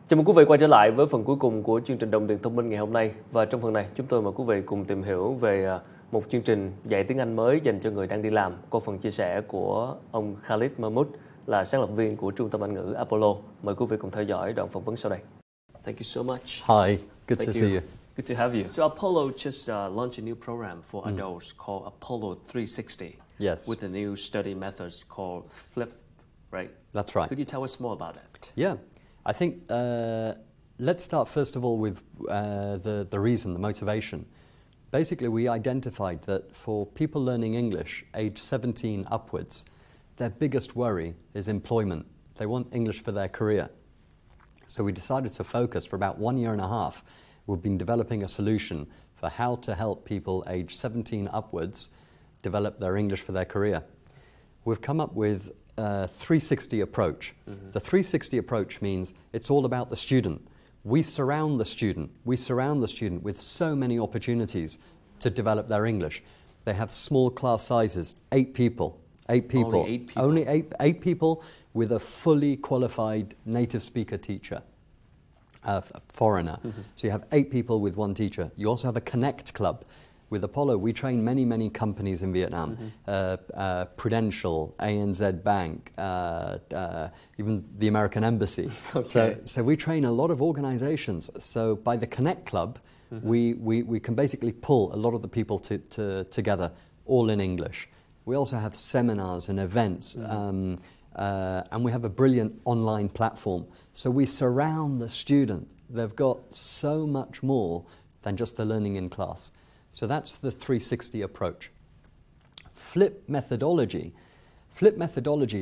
Chào mừng quý vị quay trở lại với phần cuối cùng của chương trình Đồng tiền thông minh ngày hôm nay. Và trong phần này, chúng tôi mời quý vị cùng tìm hiểu về một chương trình dạy tiếng Anh mới dành cho người đang đi làm qua phần chia sẻ của ông Khalid Mahmood, là sáng lập viên của Trung tâm Anh ngữ Apollo. Mời quý vị cùng theo dõi đoạn phỏng vấn sau đây. Thank you so much. Hi, good to see you. Good to have you. So Apollo just launched a new program for adults called Apollo 360. Yes. With the new study methods called Flip, right? That's right. Could you tell us more about it? Yeah, I think let's start first of all with the reason, the motivation. Basically, we identified that for people learning English age 17 upwards, their biggest worry is employment. They want English for their career. So we decided to focus for about 1 year and a half. We've been developing a solution for how to help people age 17 upwards develop their English for their career. We've come up with a 360 approach. Mm-hmm. The 360 approach means it's all about the student. We surround the student. We surround the student with so many opportunities to develop their English. They have small class sizes, 8 people. 8 people. Only 8 people. Only eight people with a fully qualified native speaker teacher, foreigner. Mm-hmm. So you have 8 people with 1 teacher. You also have a Connect Club. With Apollo, we train many companies in Vietnam, Prudential, ANZ Bank, even the American Embassy. Okay. So we train a lot of organizations. So by the Connect Club, we can basically pull a lot of the people together, all in English. We also have seminars and events, and we have a brilliant online platform. So we surround the student. They've got so much more than just the learning in class. So that's the 360 approach. Flip methodology,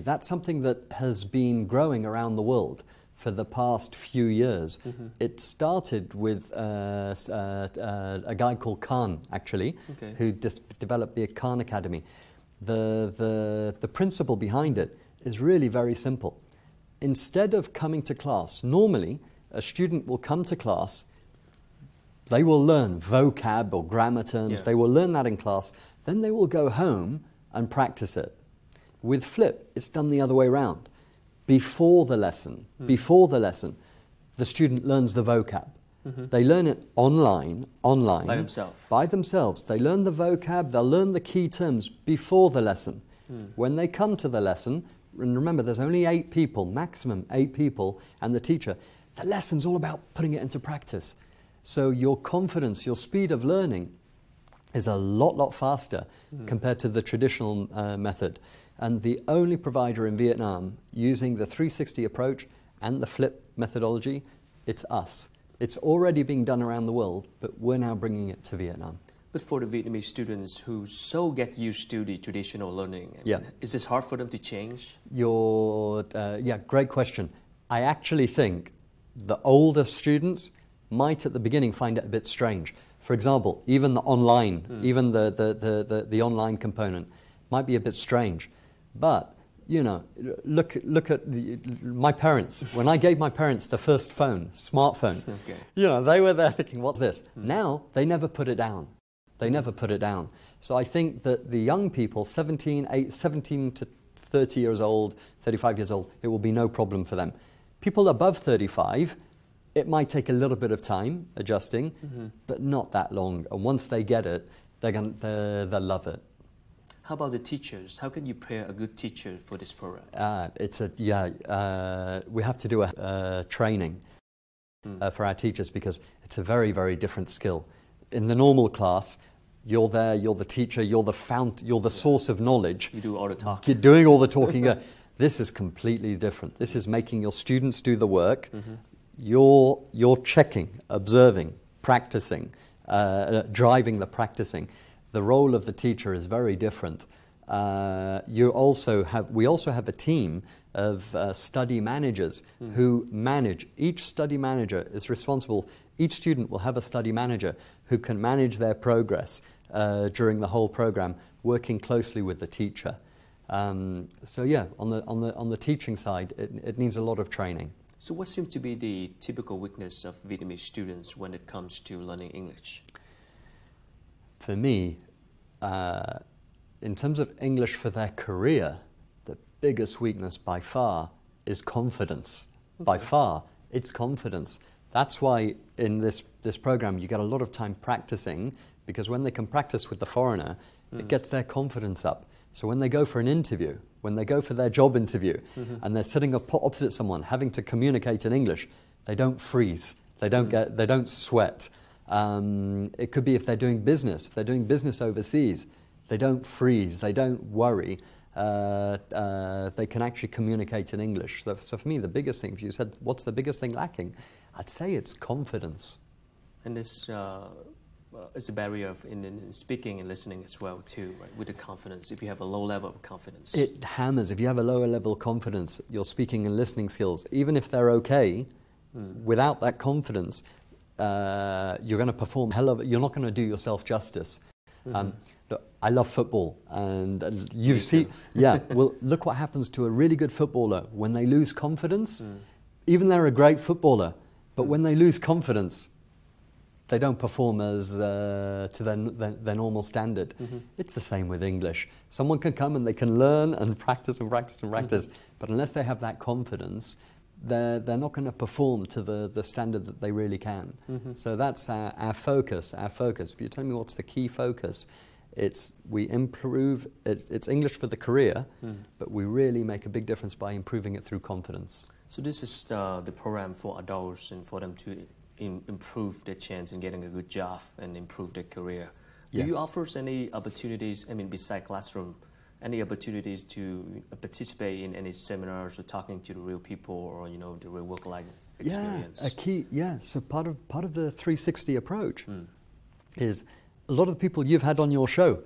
that's something that has been growing around the world for the past few years. Mm-hmm. It started with a guy called Khan, actually, who developed the Khan Academy. The principle behind it is really very simple. Instead of coming to class, normally a student will come to class. They will learn vocab or grammar terms. Yeah. They will learn that in class. Then they will go home and practice it. With Flip, it's done the other way around. Before the lesson, the student learns the vocab. Mm-hmm. They learn it online. By themselves. They learn the vocab, they'll learn the key terms before the lesson. When they come to the lesson, and remember there's only 8 people, maximum 8 people, and the teacher, the lesson's all about putting it into practice. So your confidence, your speed of learning is a lot faster compared to the traditional method. And the only provider in Vietnam using the 360 approach and the Flip methodology, it's us. It's already being done around the world, but we're now bringing it to Vietnam. But for the Vietnamese students who so get used to the traditional learning, is this hard for them to change? Great question. I actually think the older students might at the beginning find it a bit strange. For example, even the online, even the online component might be a bit strange. But, you know, look at my parents. When I gave my parents the first phone, smartphone, you know, they were there thinking, what's this? Now, they never put it down. So I think that the young people, 17 to 30 years old, 35 years old, it will be no problem for them. People above 35, it might take a little bit of time adjusting, but not that long. And once they get it, they'll love it. How about the teachers? How can you prepare a good teacher for this program? We have to do a training for our teachers because it's a very different skill. In the normal class, you're there, you're the teacher, you're the source of knowledge. You do all the talking. You're doing all the talking. This is completely different. This is making your students do the work. You're checking, observing, practicing, driving the practicing. The role of the teacher is very different. We also have a team of study managers who manage. Each study manager is responsible. Each student will have a study manager who can manage their progress during the whole program, working closely with the teacher. On the teaching side, it needs a lot of training. So what seems to be the typical weakness of Vietnamese students when it comes to learning English? For me, in terms of English for their career, the biggest weakness by far is confidence. By far, It's confidence. That's why in this program you get a lot of time practicing, because when they can practice with the foreigner, it gets their confidence up. So when they go for an interview, when they go for their job interview, and they're sitting opposite someone having to communicate in English, they don't freeze. They don't sweat. It could be if they're doing business. If they're doing business overseas, they don't freeze. They don't worry. They can actually communicate in English. So for me, the biggest thing, if you said, what's the biggest thing lacking? I'd say it's confidence. And this is a barrier in speaking and listening as well, too, right? With the confidence, if you have a low level of confidence. It hammers. If you have a lower level of confidence, your speaking and listening skills, even if they're okay, without that confidence, you're going to perform you're not going to do yourself justice. Look, I love football, and you see, well, look what happens to a really good footballer when they lose confidence. Even they're a great footballer, but when they lose confidence, they don't perform as to their normal standard. It's the same with English. Someone can come and they can learn and practice and practice and practice, but unless they have that confidence, they're not going to perform to the standard that they really can. So that's our focus. If you tell me what's the key focus, it's we improve, it's English for the career, but we really make a big difference by improving it through confidence. So this is the program for adults and for them to improve their chance in getting a good job and improve their career. Do you offer any opportunities, besides classroom, any opportunities to participate in any seminars or talking to the real people or, the real work-life experience? So part of the 360 approach is a lot of the people you've had on your show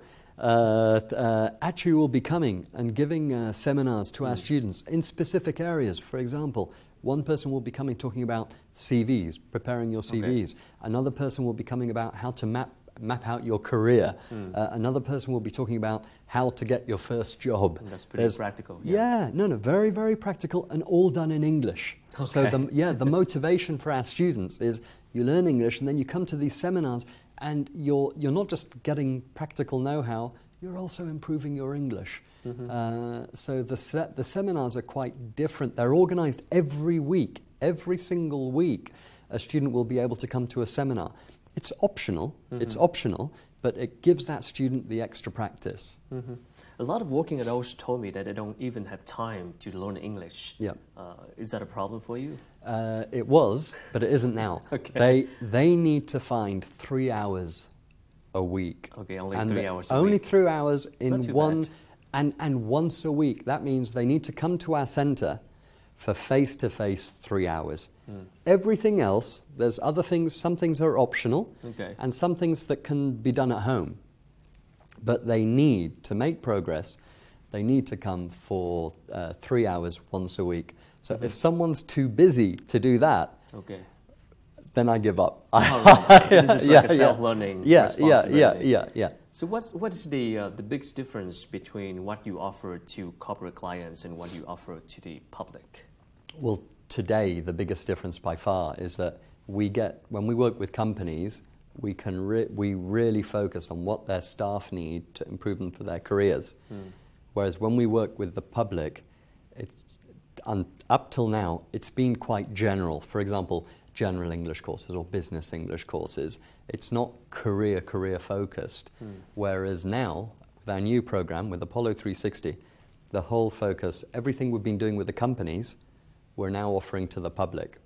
actually will be coming and giving seminars to our students in specific areas. For example, one person will be coming talking about CVs, preparing your CVs. Another person will be coming about how to map out your career. Another person will be talking about how to get your first job. And that's pretty practical. Very, very practical, and all done in English. So the motivation for our students is you learn English and then you come to these seminars and you're not just getting practical know-how, you're also improving your English. So the seminars are quite different. They're organized every week. Every single week a student will be able to come to a seminar. It's optional, but it gives that student the extra practice. A lot of working adults told me that they don't even have time to learn English. Is that a problem for you? It was, but it isn't now. They need to find 3 hours a week. Only 3 hours a week. Only 3 hours in one, and once a week. That means they need to come to our centre for face-to-face 3 hours. Everything else, there's other things, some things are optional, and some things that can be done at home. But they need, to make progress, they need to come for 3 hours once a week. So if someone's too busy to do that, then I give up. So this is like a self-learning responsibility. So what is the biggest difference between what you offer to corporate clients and what you offer to the public? Well, today the biggest difference by far is that when we work with companies, we really focus on what their staff need to improve them for their careers. Whereas when we work with the public, up till now, it's been quite general. For example, general English courses or business English courses. It's not career focused. Whereas now, with our new program, with Apollo 360, the whole focus, everything we've been doing with the companies, we're now offering to the public.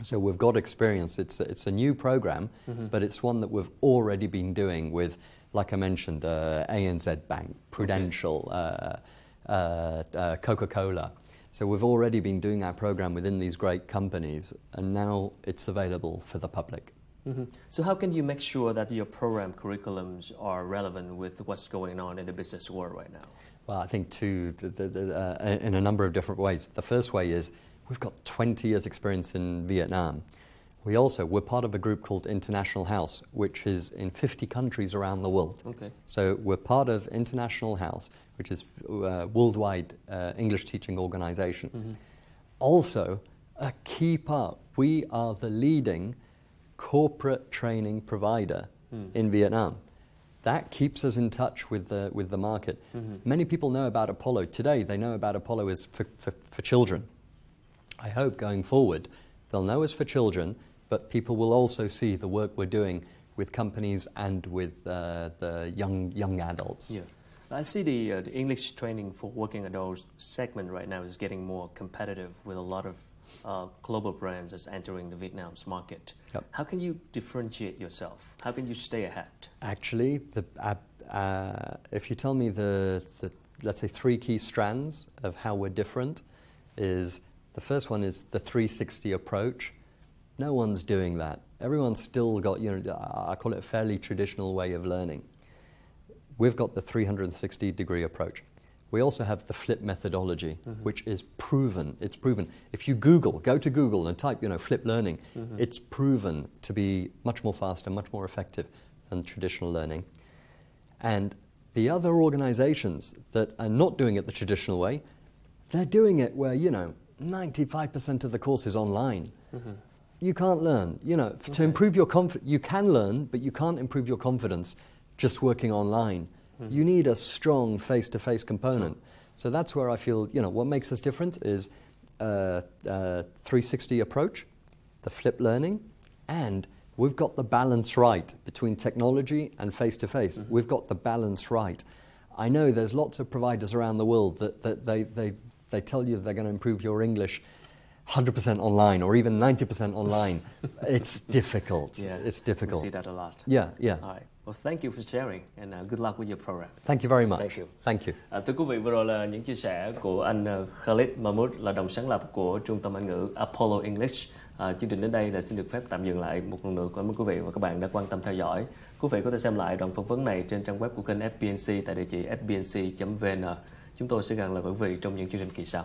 So we've got experience. It's a new program, but it's one that we've already been doing with, like I mentioned, ANZ Bank, Prudential, Coca-Cola. So we've already been doing our program within these great companies, and now it's available for the public. So how can you make sure that your program curriculums are relevant with what's going on in the business world right now? Well, I think in a number of different ways. The first way is we've got 20 years experience in Vietnam. We're part of a group called International House, which is in 50 countries around the world. So we're part of International House, which is a worldwide English teaching organization. Also, a key part, we are the leading corporate training provider in Vietnam. That keeps us in touch with the market. Many people know about Apollo. Today, they know about Apollo as for children. I hope going forward, They'll know us for children, but people will also see the work we're doing with companies and with the young adults. Yeah. I see the English training for working adults segment right now is getting more competitive with a lot of global brands that's entering the Vietnam's market. Yep. How can you differentiate yourself? How can you stay ahead? Actually, if you tell me the let's say 3 key strands of how we're different, is the first one is the 360 approach. No one's doing that. Everyone's still got, I call it a fairly traditional way of learning. We've got the 360-degree approach. We also have the flip methodology, which is proven. It's proven. If you go to Google and type, flip learning, it's proven to be much more fast and much more effective than traditional learning. And the other organizations that are not doing it the traditional way, they're doing it where, 95% of the course is online. You can't learn. To improve your confidence, you can learn, but you can't improve your confidence just working online. You need a strong face-to-face component. Sure. So that's where I feel, what makes us different is 360 approach, the flip learning, and we've got the balance right between technology and face-to-face. We've got the balance right. I know there's lots of providers around the world that they tell you they're going to improve your English 100% online or even 90% online. It's difficult. Yeah, it's difficult. We see that a lot. Yeah. All right. Well, thank you for sharing and good luck with your program. Thank you very much. Thank you. Thank you. Thưa quý vị, vừa rồi là những chia sẻ của anh Khalid Mahmood, là đồng sáng lập của Trung tâm Anh ngữ Apollo English. Chương trình đến đây là xin được phép tạm dừng lại. Một lần nữa cảm ơn quý vị và các bạn đã quan tâm theo dõi. Quý vị có thể xem lại đoạn phỏng vấn này trên trang web của kênh FBNC tại địa chỉ fbnc.vn. Chúng tôi sẽ gặp lại quý vị trong những chương trình kỳ sau.